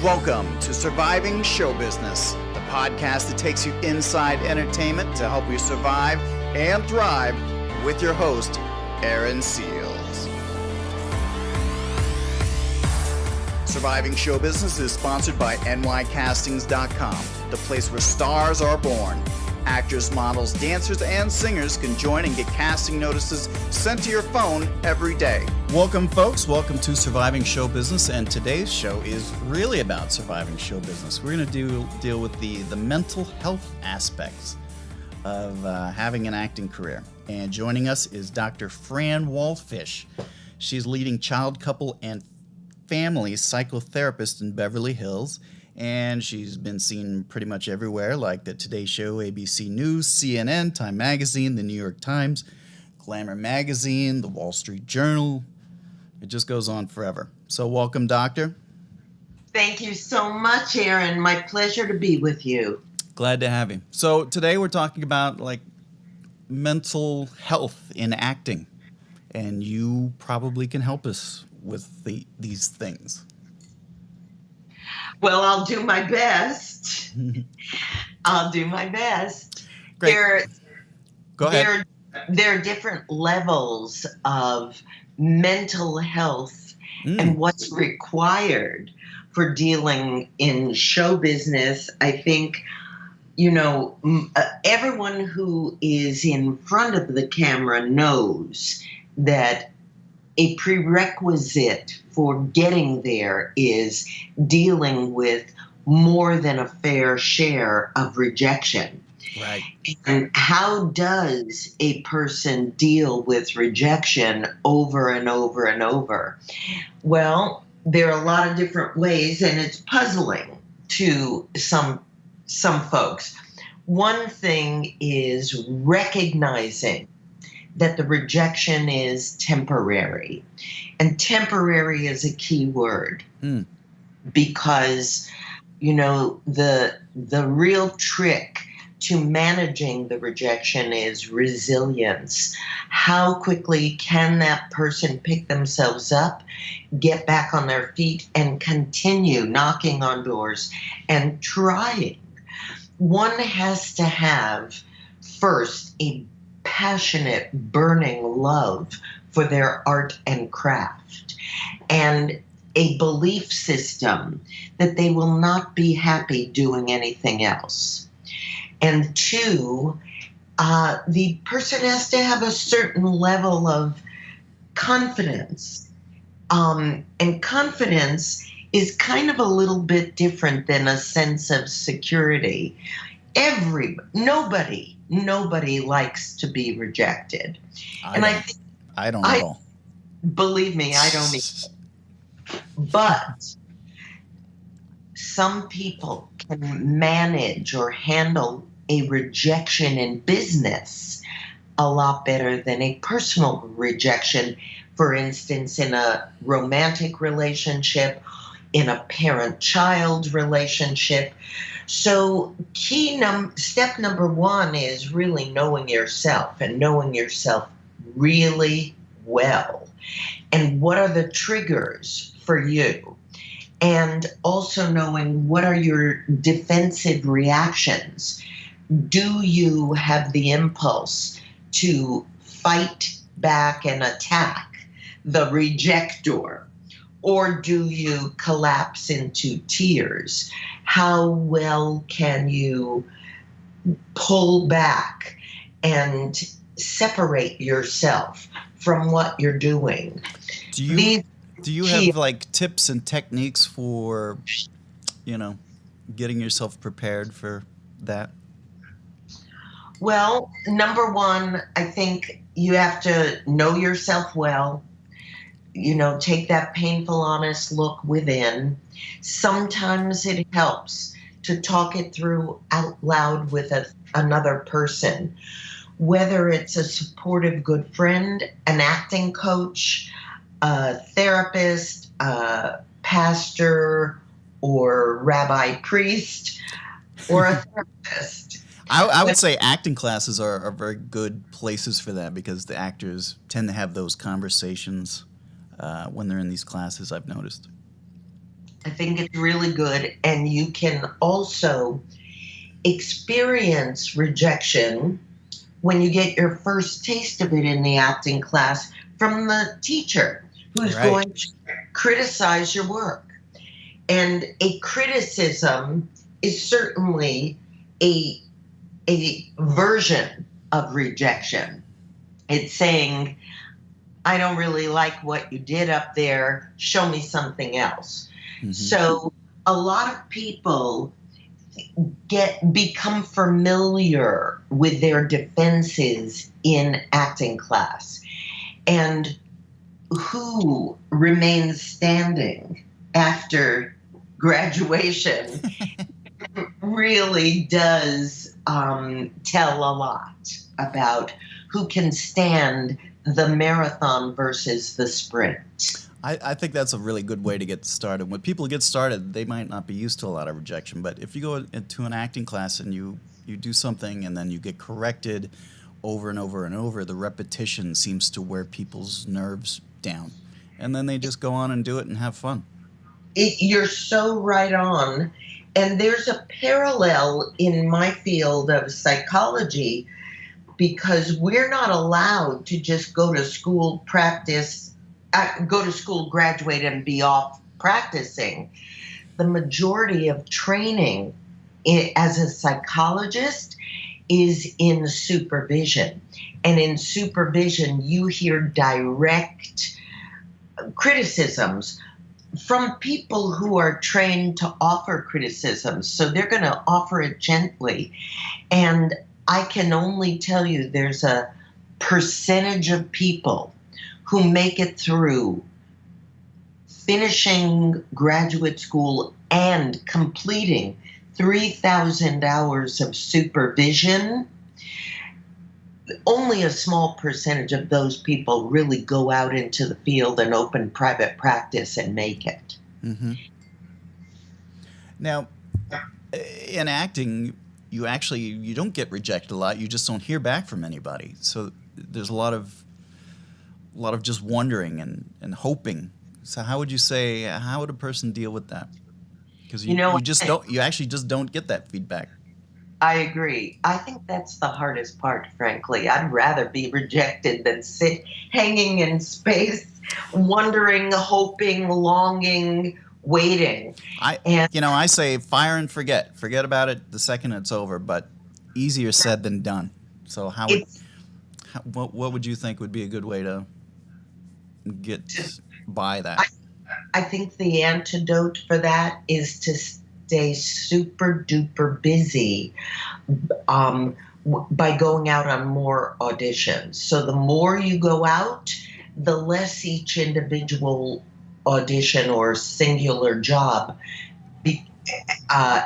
Welcome to Surviving Show Business, the podcast that takes you inside entertainment to help you survive and thrive with your host, Aaron Seals. Surviving Show Business is sponsored by nycastings.com, the place where stars are born. Actors, models, dancers, and singers can join and get casting notices sent to your phone every day. Welcome, folks. Welcome to Surviving Show Business, and today's show is really about surviving show business. We're going to deal with the mental health aspects of having an acting career. And joining us is Dr. Fran Walfish. She's leading child, couple, and family psychotherapist in Beverly Hills. And she's been seen pretty much everywhere, like the Today Show, ABC News, CNN, Time Magazine, the New York Times, Glamour Magazine, the Wall Street Journal. It just goes on forever. So welcome, Doctor. Thank you so much, Aaron. My pleasure to be with you. Glad to have you. So today we're talking about mental health in acting. And you probably can help us with these things. Well, I'll do my best. Great. Go ahead. There are different levels of mental health and what's required for dealing in show business. I think, everyone who is in front of the camera knows that a prerequisite for getting there is dealing with more than a fair share of rejection. Right. And how does a person deal with rejection over and over and over? Well, there are a lot of different ways, and it's puzzling to some folks. One thing is recognizing that the rejection is temporary. And temporary is a key word because, the real trick to managing the rejection is resilience. How quickly can that person pick themselves up, get back on their feet, and continue knocking on doors and trying? One has to have first a passionate, burning love for their art and craft, and a belief system that they will not be happy doing anything else. And two, the person has to have a certain level of confidence. And confidence is kind of a little bit different than a sense of security. Nobody likes to be rejected. I don't know. Believe me, I don't either. But some people can manage or handle a rejection in business a lot better than a personal rejection. For instance, in a romantic relationship, in a parent-child relationship. So step number one is really knowing yourself and knowing yourself really well. And what are the triggers for you? And also knowing what are your defensive reactions. Do you have the impulse to fight back and attack the rejector? Or do you collapse into tears? How well can you pull back and separate yourself from what you're doing? Do you have tips and techniques for, getting yourself prepared for that? Well, number one, I think you have to know yourself well. Take that painful, honest look within. Sometimes it helps to talk it through out loud with another person, whether it's a supportive good friend, an acting coach, a therapist, a pastor, or rabbi priest, or a therapist. I would say acting classes are very good places for that because the actors tend to have those conversations when they're in these classes, I've noticed. I think think it's really good. And you can also experience rejection when you get your first taste of it in the acting class from the teacher who's Right. going to criticize your work. And a criticism is certainly a version of rejection. It's saying, I don't really like what you did up there. Show me something else. Mm-hmm. So a lot of people become familiar with their defenses in acting class. And who remains standing after graduation really does tell a lot about who can stand the marathon versus the sprint. I think that's a really good way to get started. When people get started, they might not be used to a lot of rejection, but if you go into an acting class and you do something and then you get corrected over and over and over, the repetition seems to wear people's nerves down. And then they just go on and do it and have fun. You're so right on. And there's a parallel in my field of psychology, because we're not allowed to just go to school, graduate, and be off practicing. The majority of training as a psychologist is in supervision. And in supervision, you hear direct criticisms from people who are trained to offer criticisms. So they're going to offer it gently. And I can only tell you there's a percentage of people who make it through finishing graduate school and completing 3,000 hours of supervision. Only a small percentage of those people really go out into the field and open private practice and make it. Mm-hmm. Now, in acting, you don't get rejected a lot. You just don't hear back from anybody. So there's a lot of just wondering and hoping. So how would a person deal with that? Because you actually just don't get that feedback. I agree. I think that's the hardest part, frankly. I'd rather be rejected than sit hanging in space, wondering, hoping, longing, waiting. I say fire and forget. Forget about it the second it's over, but easier said than done. So what would you think would be a good way to get by that? I think the antidote for that is to stay super duper busy by going out on more auditions. So the more you go out, the less each individual audition or singular job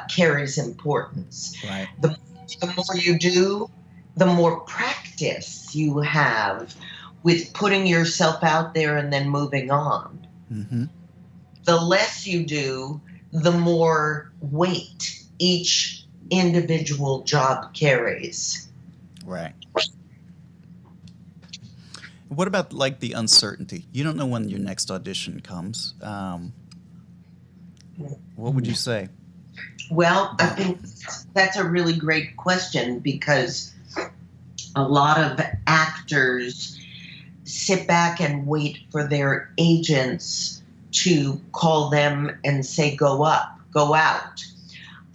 carries importance. Right. The more you do, the more practice you have with putting yourself out there and then moving on. Mm-hmm. The less you do, the more weight each individual job carries. Right. What about like the uncertainty? You don't know when your next audition comes. What would you say? Well, I think that's a really great question, because a lot of actors sit back and wait for their agents to call them and say, go up, go out.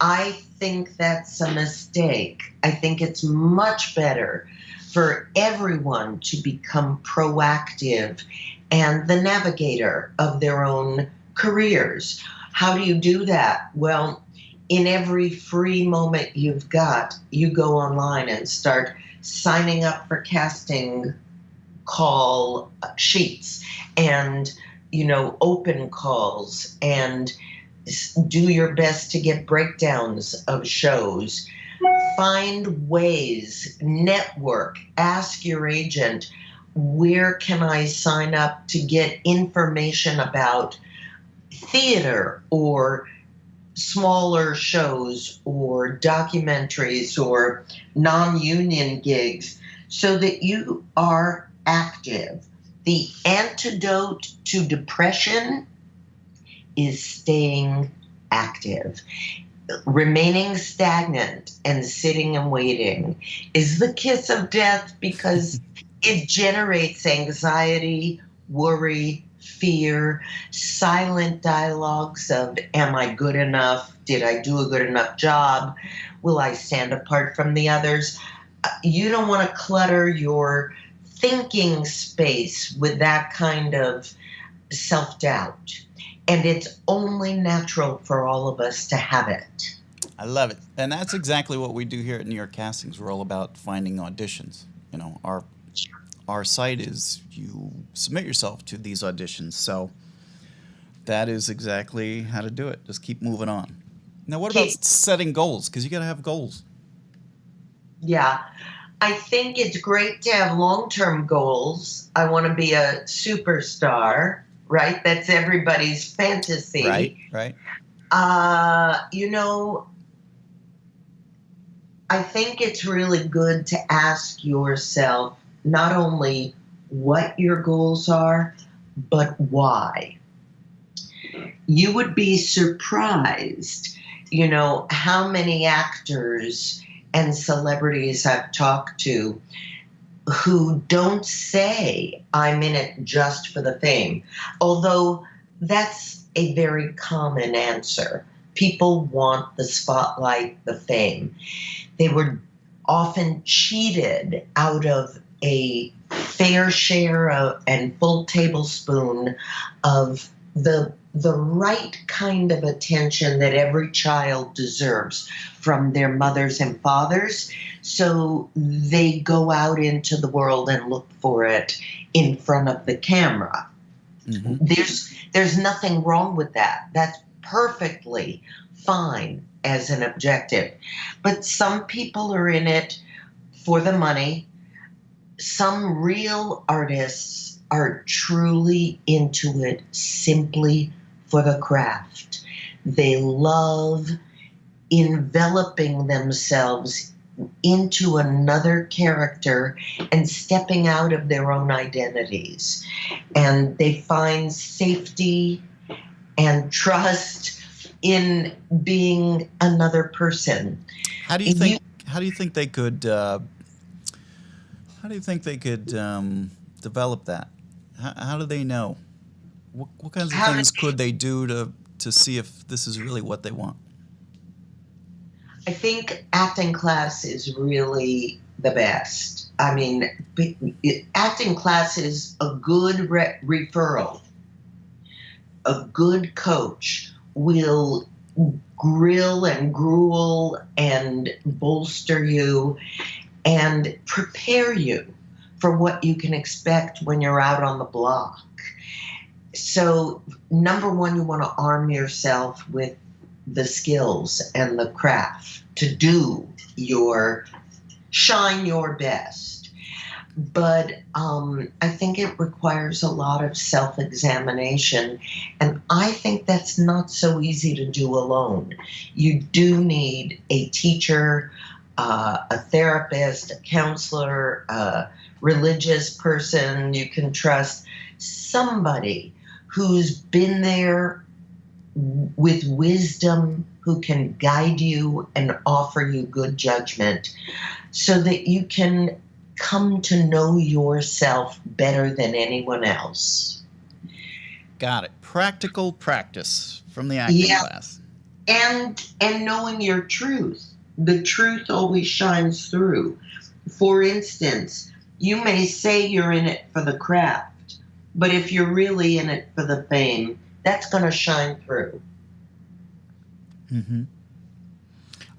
I think that's a mistake. I think it's much better for everyone to become proactive and the navigator of their own careers. How do you do that? Well, in every free moment you've got, you go online and start signing up for casting call sheets and, open calls, and do your best to get breakdowns of shows. Find ways, network, ask your agent, where can I sign up to get information about theater or smaller shows or documentaries or non-union gigs, so that you are active. The antidote to depression is staying active. Remaining stagnant and sitting and waiting is the kiss of death because it generates anxiety, worry, fear, silent dialogues of, am I good enough? Did I do a good enough job? Will I stand apart from the others? You don't want to clutter your thinking space with that kind of self-doubt. And it's only natural for all of us to have it. I love it. And that's exactly what we do here at New York Castings. We're all about finding auditions. You know, our site is you submit yourself to these auditions. So that is exactly how to do it. Just keep moving on. Now, what about setting goals? Because you got to have goals. Yeah. I think it's great to have long-term goals. I want to be a superstar, right? That's everybody's fantasy. Right. You know, I think it's really good to ask yourself not only what your goals are, but why. You would be surprised, you know, how many actors and celebrities I've talked to who don't say, I'm in it just for the fame. Although that's a very common answer. People want the spotlight, the fame. They were often cheated out of a fair share of, and full tablespoon of the right kind of attention that every child deserves from their mothers and fathers. So they go out into the world and look for it in front of the camera. Mm-hmm. There's nothing wrong with that. That's perfectly fine as an objective. But some people are in it for the money. Some real artists are truly into it simply for the craft. They love enveloping themselves into another character and stepping out of their own identities. And they find safety and trust in being another person. How do you think they could develop that? How do they know? What kinds of things could they do to see if this is really what they want? I think acting class is really the best. I mean, acting class is a good referral. A good coach will grill and gruel and bolster you and prepare you for what you can expect when you're out on the block. So, number one, you want to arm yourself with the skills and the craft to do shine your best. But I think it requires a lot of self-examination, and I think that's not so easy to do alone. You do need a teacher, a therapist, a counselor, a religious person you can trust, somebody who's been there with wisdom, who can guide you and offer you good judgment so that you can come to know yourself better than anyone else. Got it. Practical practice from the acting class. And knowing your truth. The truth always shines through. For instance, you may say you're in it for the craft, but if you're really in it for the fame, that's going to shine through. Mm-hmm.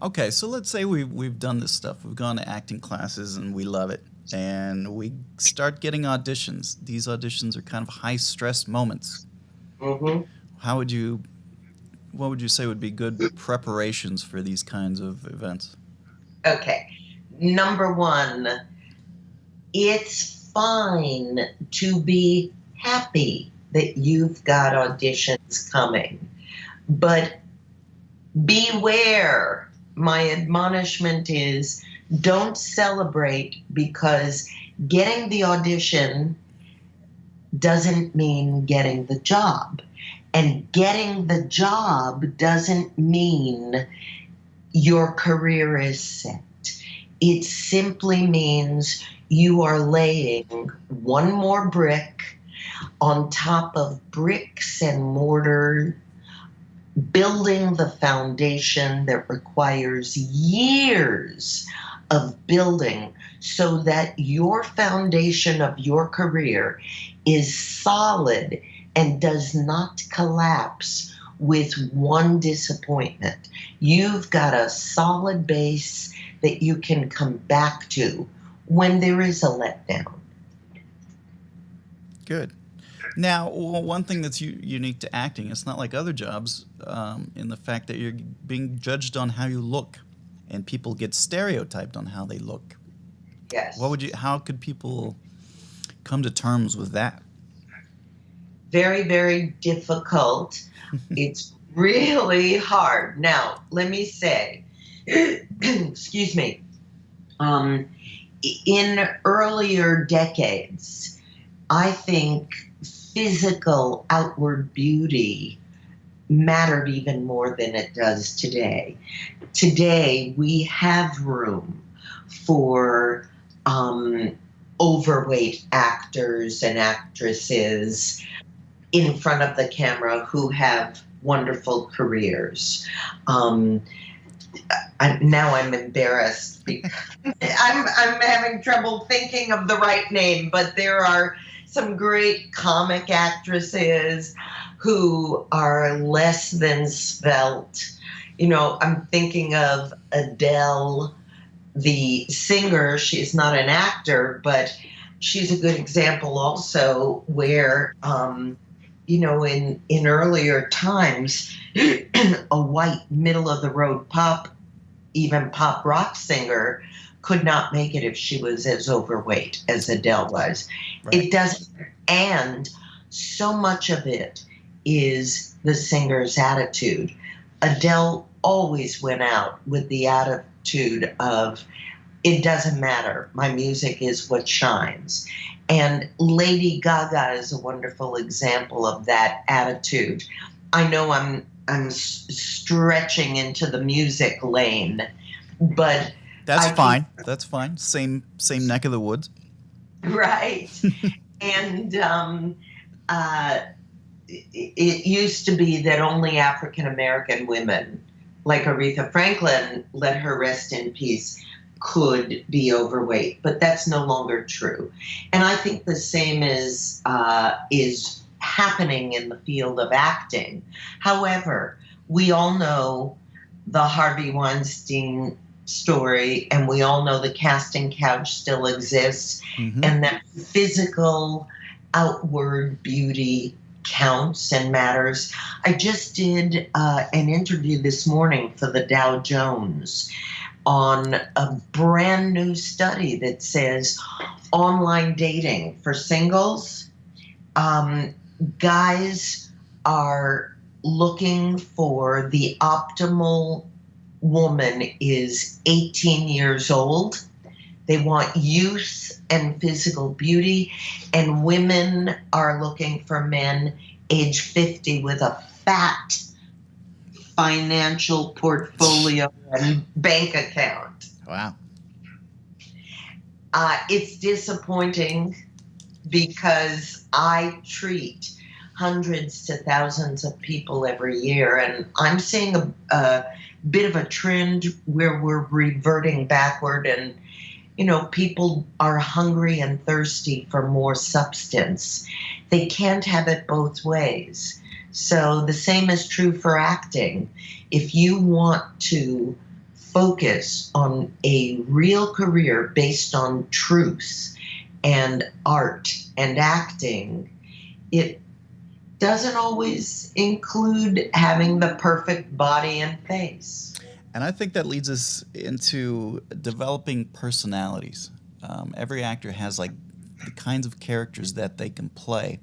Okay, so let's say we've done this stuff. We've gone to acting classes and we love it. And we start getting auditions. These auditions are kind of high-stress moments. Mm-hmm. What would you say would be good preparations for these kinds of events? Okay. Number one, it's fine to be happy that you've got auditions coming. But beware. My admonishment is don't celebrate because getting the audition doesn't mean getting the job. And getting the job doesn't mean your career is set. It simply means you are laying one more brick on top of bricks and mortar, building the foundation that requires years of building so that your foundation of your career is solid and does not collapse with one disappointment. You've got a solid base that you can come back to when there is a letdown. Good. Now, one thing that's unique to acting, it's not like other jobs in the fact that you're being judged on how you look, and people get stereotyped on how they look. Yes. How could people come to terms with that? Very, very difficult. It's really hard. Now, let me say, excuse me, in earlier decades, I think physical outward beauty mattered even more than it does today. Today, we have room for overweight actors and actresses in front of the camera who have wonderful careers. Now I'm embarrassed because I'm having trouble thinking of the right name, but there are some great comic actresses who are less than svelte. You know, I'm thinking of Adele, the singer. She's not an actor, but she's a good example also where, you know, in earlier times, a white middle-of-the-road pop, even pop rock singer could not make it if she was as overweight as Adele was. Right. It doesn't, and so much of it is the singer's attitude. Adele always went out with the attitude of, it doesn't matter, my music is what shines. And Lady Gaga is a wonderful example of that attitude. I know I'm stretching into the music lane, but that's fine. That's fine. Same neck of the woods. Right. And it used to be that only African American women, like Aretha Franklin, let her rest in peace, could be overweight, but that's no longer true. And I think the same is happening in the field of acting. However, we all know the Harvey Weinstein story, and we all know the casting couch still exists, and that physical outward beauty counts and matters. I just did an interview this morning for the Dow Jones on a brand new study that says online dating for singles, guys are looking for the optimal woman is 18 years old. They want youth and physical beauty, and women are looking for men age 50 with a fat financial portfolio and bank account. Wow. It's disappointing because I treat hundreds to thousands of people every year, and I'm seeing a bit of a trend where we're reverting backward, and you know, people are hungry and thirsty for more substance. They can't have it both ways. So the same is true for acting. If you want to focus on a real career based on truth and art and acting, it doesn't always include having the perfect body and face. And I think that leads us into developing personalities. Every actor has like the kinds of characters that they can play,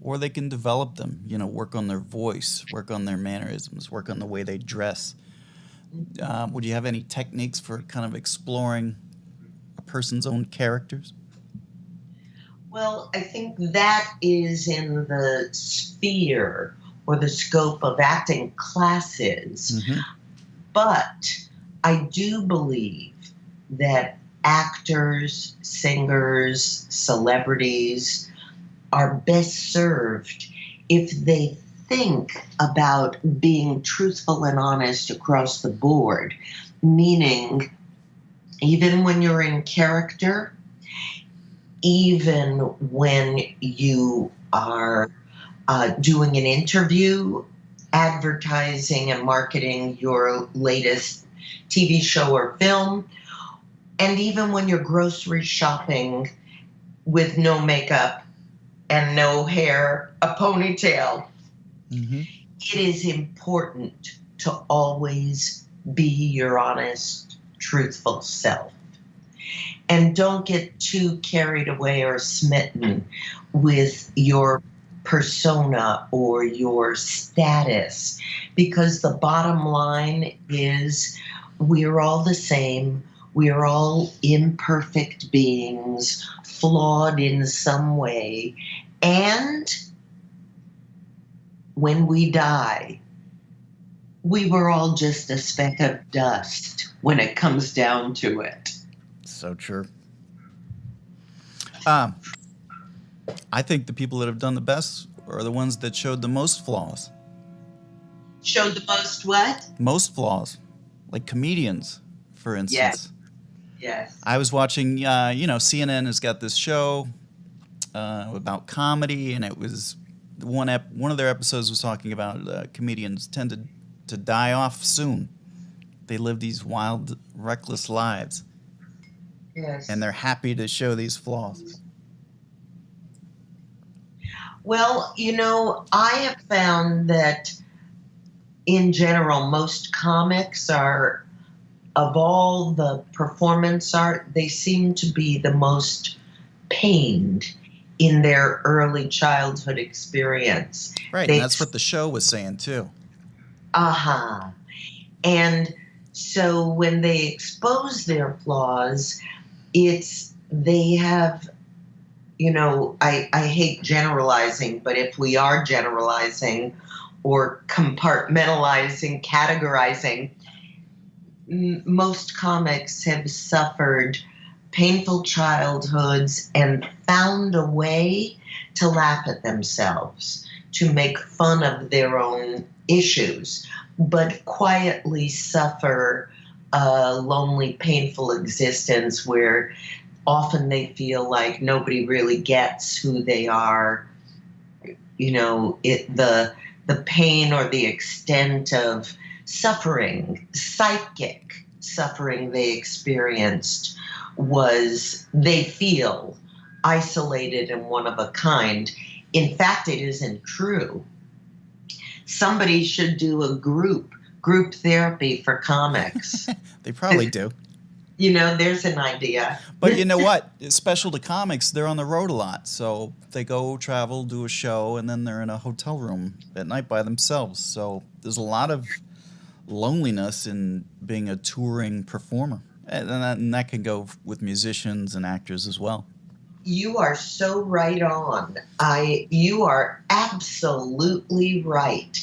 or they can develop them, you know, work on their voice, work on their mannerisms, work on the way they dress. Would you have any techniques for kind of exploring a person's own characters? Well, I think that is in the sphere or the scope of acting classes. Mm-hmm. But I do believe that actors, singers, celebrities are best served if they think about being truthful and honest across the board, meaning even when you're in character, even when you are doing an interview, advertising and marketing your latest TV show or film, and even when you're grocery shopping with no makeup and no hair, a ponytail, Mm-hmm. it is important to always be your honest, truthful self. And don't get too carried away or smitten with your persona or your status, because the bottom line is we're all the same. We're all imperfect beings, flawed in some way. And when we die, we were all just a speck of dust when it comes down to it. So true. I think the people that have done the best are the ones that showed the most flaws. Showed the most what? Most flaws. Like comedians, for instance. Yes. I was watching, CNN has got this show about comedy, and it was one of their episodes was talking about comedians tended to die off soon. They live these wild, reckless lives. Yes. And they're happy to show these flaws. Well, I have found that in general, most comics are, of all the performance art, they seem to be the most pained in their early childhood experience. Right, and that's what the show was saying too. Uh-huh. And so when they expose their flaws, they have, I hate generalizing, but if we are generalizing or compartmentalizing, categorizing, most comics have suffered painful childhoods and found a way to laugh at themselves, to make fun of their own issues, but quietly suffer a lonely, painful existence where often they feel like nobody really gets who they are. The pain or the extent of suffering, psychic suffering they experienced was, they feel, isolated and one of a kind. In fact, it isn't true. Somebody should do a group therapy for comics. They probably do. There's an idea. But you know what? Special to comics, they're on the road a lot. So they go travel, do a show, and then they're in a hotel room at night by themselves. So there's a lot of loneliness in being a touring performer. And that can go with musicians and actors as well. You are so right on. You are absolutely right.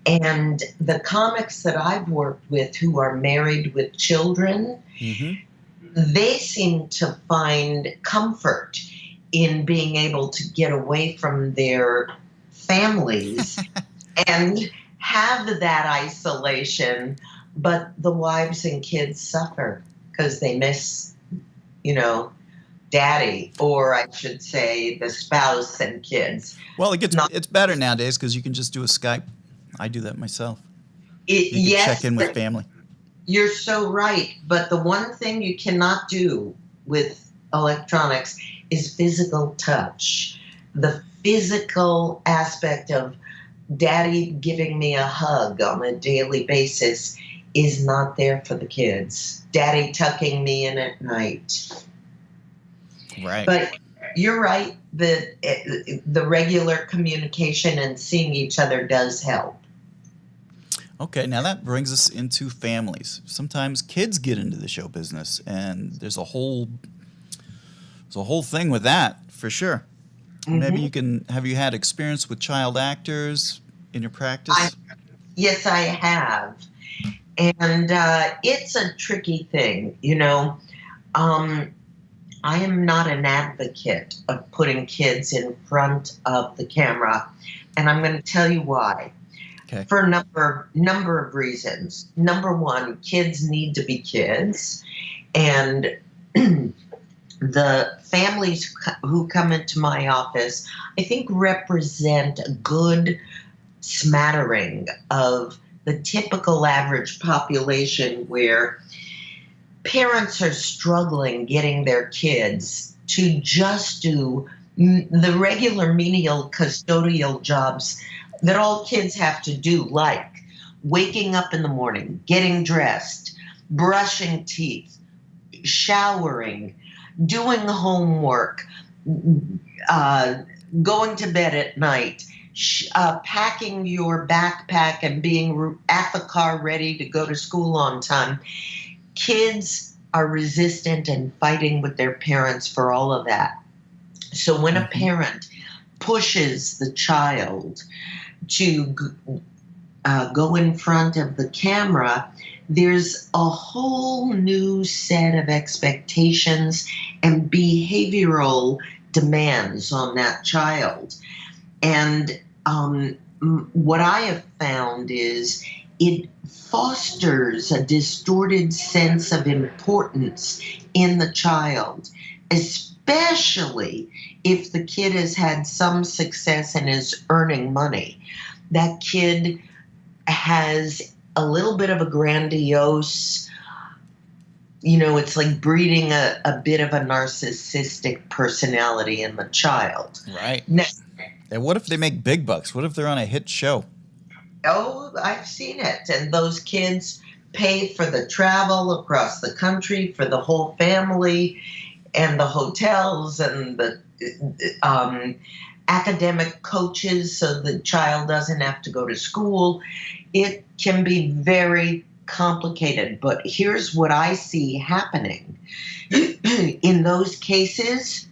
And the comics that I've worked with who are married with children, mm-hmm. they seem to find comfort in being able to get away from their families and have that isolation. But the wives and kids suffer because they miss, daddy, or I should say the spouse and kids. Well, it's better nowadays because you can just do a Skype. I do that myself. You can check in with family. You're so right. But the one thing you cannot do with electronics is physical touch. The physical aspect of daddy giving me a hug on a daily basis is not there for the kids. Daddy tucking me in at night. Right. But you're right. The regular communication and seeing each other does help. Okay, now that brings us into families. Sometimes kids get into the show business, and there's a whole thing with that for sure. Mm-hmm. Maybe have you had experience with child actors, in your I, practice? yes, I have. And it's a tricky thing, Um, I am not an advocate of putting kids in front of the camera, and I'm going to tell you why. Okay. For a number of reasons. Number one, kids need to be kids, and the families who come into my office, I think, represent a good smattering of the typical average population where parents are struggling getting their kids to just do the regular menial custodial jobs that all kids have to do, like waking up in the morning, getting dressed, brushing teeth, showering, doing homework, uh, going to bed at night, packing your backpack and being at the car ready to go to school on time. Kids are resistant and fighting with their parents for all of that. So when a parent pushes the child to go in front of the camera, there's a whole new set of expectations and behavioral demands on that child. And what I have found is it fosters a distorted sense of importance in the child, especially if the kid has had some success and is earning money. That kid has a little bit of a grandiose, it's like breeding a bit of a narcissistic personality in the child. Right. Now, And what if they make big bucks? What if they're on a hit show? oh, I've seen it. And those kids pay for the travel across the country for the whole family and the hotels and the academic coaches so the child doesn't have to go to school. It can be very complicated. But here's what I see happening. In those cases,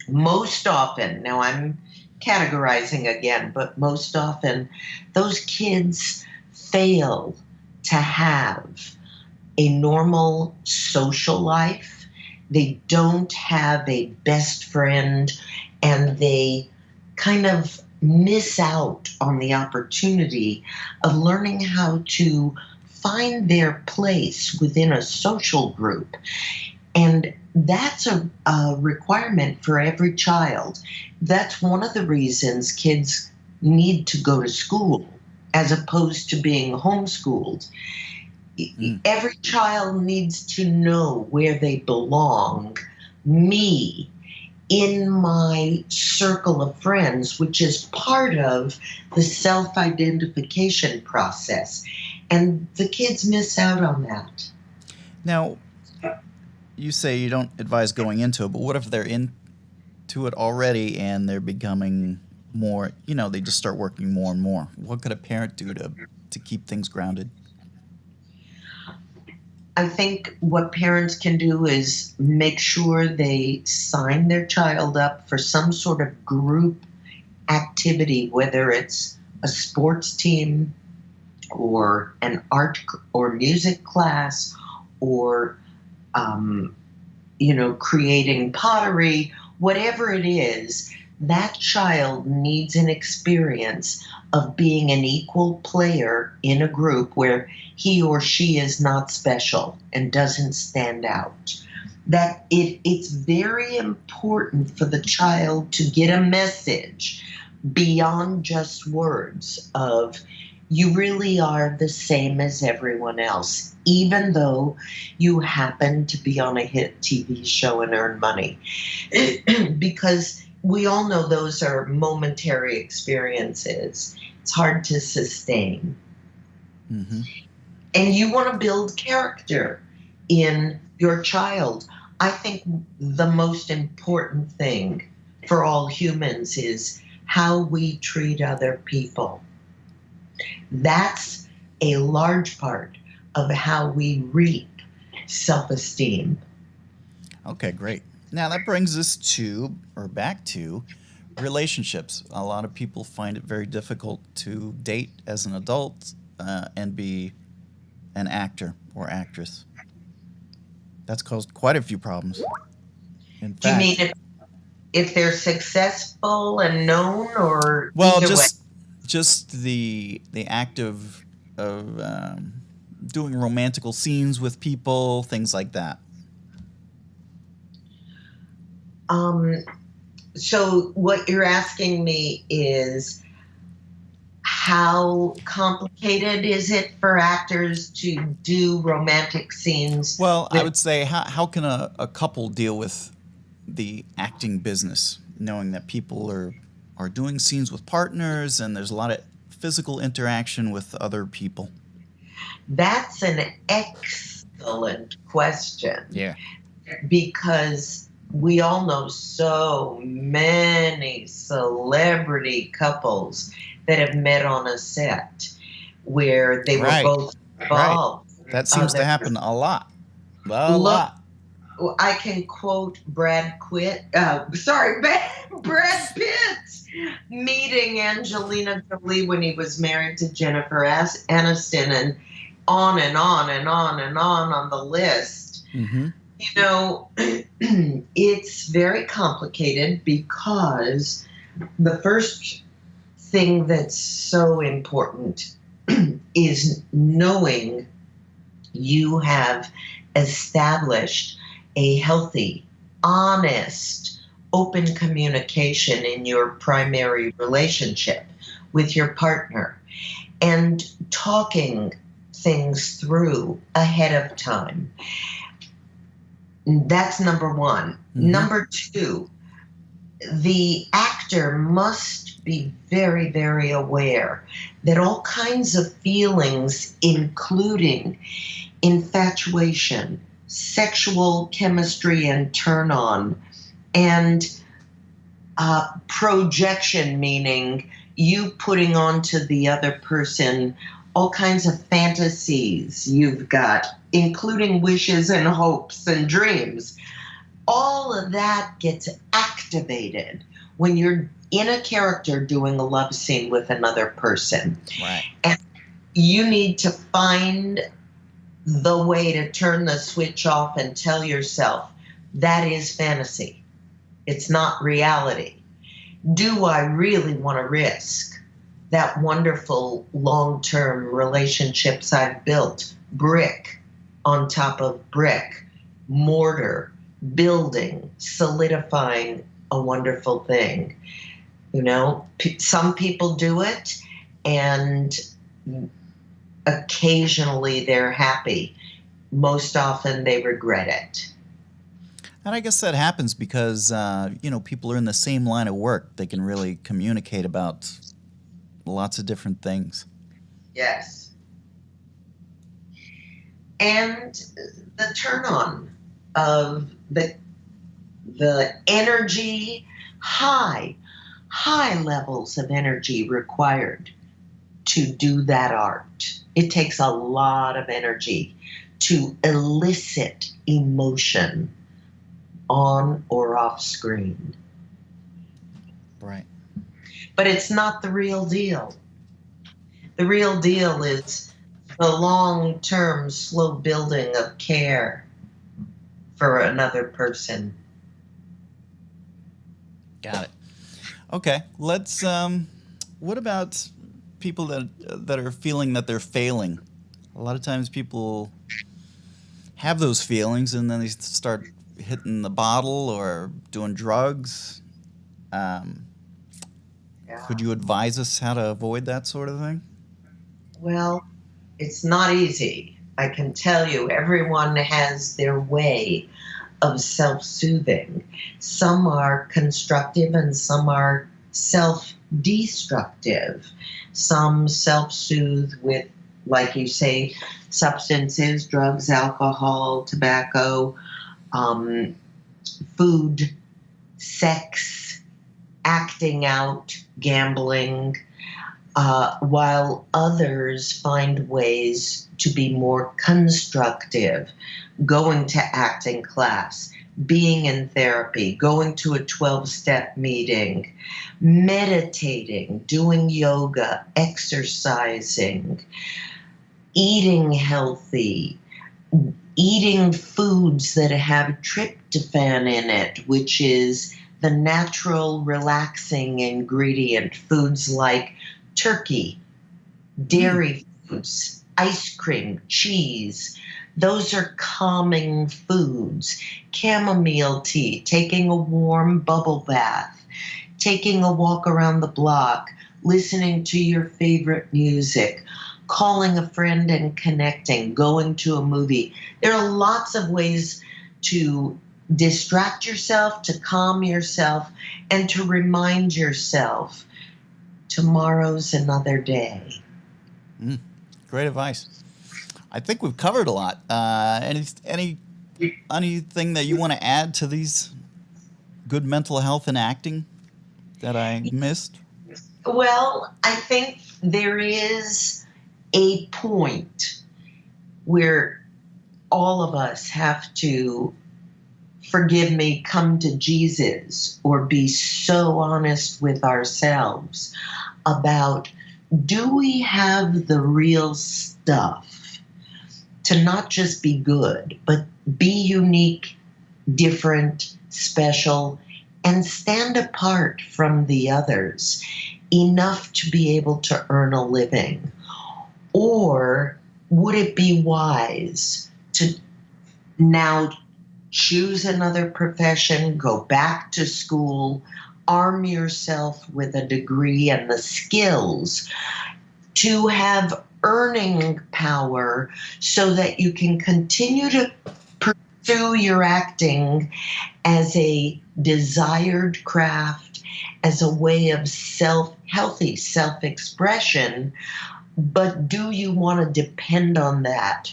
most often, now I'm categorizing again, but most often those kids fail to have a normal social life. They don't have a best friend, and they kind of miss out on the opportunity of learning how to find their place within a social group. And that's a requirement for every child. That's one of the reasons kids need to go to school as opposed to being homeschooled. Every child needs to know where they belong. Me, in my circle of friends, which is part of the self-identification process. And the kids miss out on that. Now, you say you don't advise going into it, but what if they're into it already and they're becoming more, they just start working more and more? What could a parent do to keep things grounded? I think what parents can do is make sure they sign their child up for some sort of group activity, whether it's a sports team or an art or music class or, creating pottery, whatever it is. That child needs an experience of being an equal player in a group where he or she is not special and doesn't stand out. That it's very important for the child to get a message beyond just words of, you really are the same as everyone else, even though you happen to be on a hit TV show and earn money. Because we all know those are momentary experiences. It's hard to sustain. Mm-hmm. And you want to build character in your child. I think the most important thing for all humans is how we treat other people. That's a large part of how we reap self-esteem. Okay, great. Now that brings us back to relationships. A lot of people find it very difficult to date as an adult and be an actor or actress. That's caused quite a few problems. In Do you mean fact, if they're successful and known, or well, either way? just the act of doing romantical scenes with people, things like that. So what you're asking me is, how complicated is it for actors to do romantic scenes? Well, I would say, how can a couple deal with the acting business, knowing that people are doing scenes with partners and there's a lot of physical interaction with other people? That's an excellent question. Yeah. Because we all know so many celebrity couples that have met on a set where they were both involved. That seems to happen a lot. Look, I can quote Brad Pitt meeting Angelina Jolie when he was married to Jennifer Aniston, and on and on and on and on the list. Mm-hmm. You know, it's very complicated because the first thing that's so important is knowing you have established a healthy, honest, open communication in your primary relationship with your partner, and talking things through ahead of time. That's number one. Mm-hmm. Number two, the actor must be very, very aware that all kinds of feelings, including infatuation, sexual chemistry and turn on, and projection, meaning you putting onto the other person all kinds of fantasies you've got, including wishes and hopes and dreams. All of that gets activated when you're in a character doing a love scene with another person. Right. And you need to find the way to turn the switch off and tell yourself, that is fantasy. It's not reality. Do I really want to risk that wonderful long-term relationships I've built, brick on top of brick, mortar, building, solidifying a wonderful thing? You know, some people do it, and occasionally they're happy. Most often they regret it. And I guess that happens because, people are in the same line of work. They can really communicate about lots of different things. Yes. And the turn on of the energy, high levels of energy required to do that art. It takes a lot of energy to elicit emotion on or off screen. Right. But it's not the real deal. The real deal is the long-term slow building of care for another person. Got it. Okay, let's what about people that are feeling that they're failing? A lot of times people have those feelings and then they start hitting the bottle or doing drugs. Could you advise us how to avoid that sort of thing? Well, it's not easy. I can tell you, everyone has their way of self-soothing. Some are constructive and some are self-destructive. Some self-soothe with, like you say, substances, drugs, alcohol, tobacco, food, sex, acting out, gambling, while others find ways to be more constructive, going to acting class, being in therapy, going to a 12-step meeting, meditating, doing yoga, exercising, eating healthy, eating foods that have tryptophan in it, which is the natural relaxing ingredient, foods like turkey, dairy foods, ice cream, cheese. Those are calming foods. Chamomile tea, taking a warm bubble bath, taking a walk around the block, listening to your favorite music, calling a friend and connecting, going to a movie. There are lots of ways to distract yourself, to calm yourself, and to remind yourself tomorrow's another day. Great advice. I think we've covered a lot. Anything that you want to add to these good mental health and acting that I missed? Well, I think there is a point where all of us have to, forgive me, come to Jesus or be so honest with ourselves about, do we have the real stuff to not just be good, but be unique, different, special, and stand apart from the others enough to be able to earn a living? Or would it be wise to now choose another profession, go back to school, arm yourself with a degree and the skills to have earning power so that you can continue to pursue your acting as a desired craft, as a way of healthy self-expression? But do you want to depend on that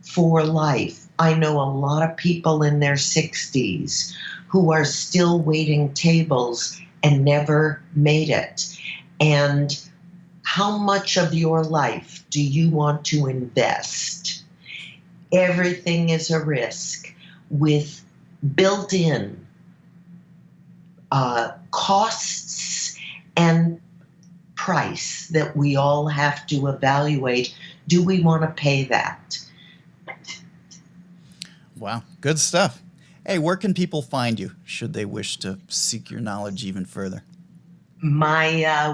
for life? I know a lot of people in their 60s who are still waiting tables and never made it. And how much of your life do you want to invest? Everything is a risk with built-in costs and price that we all have to evaluate. Do we want to pay that? Wow, good stuff. Hey, where can people find you should they wish to seek your knowledge even further? My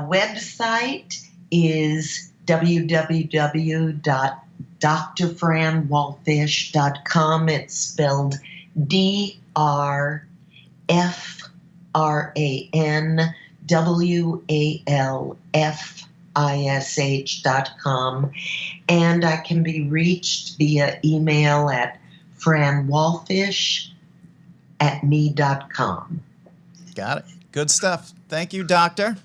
website is www.drfranwalfish.com. It's spelled DrFranWalfish.com. And I can be reached via email at franwalfish@me.com. Got it. Good stuff. Thank you, Doctor.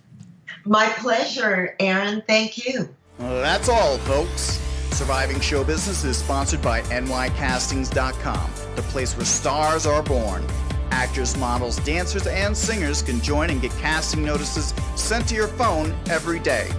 My pleasure, Aaron. Thank you. Well, that's all, folks. Surviving Show Business is sponsored by nycastings.com, the place where stars are born. Actors, models, dancers, and singers can join and get casting notices sent to your phone every day.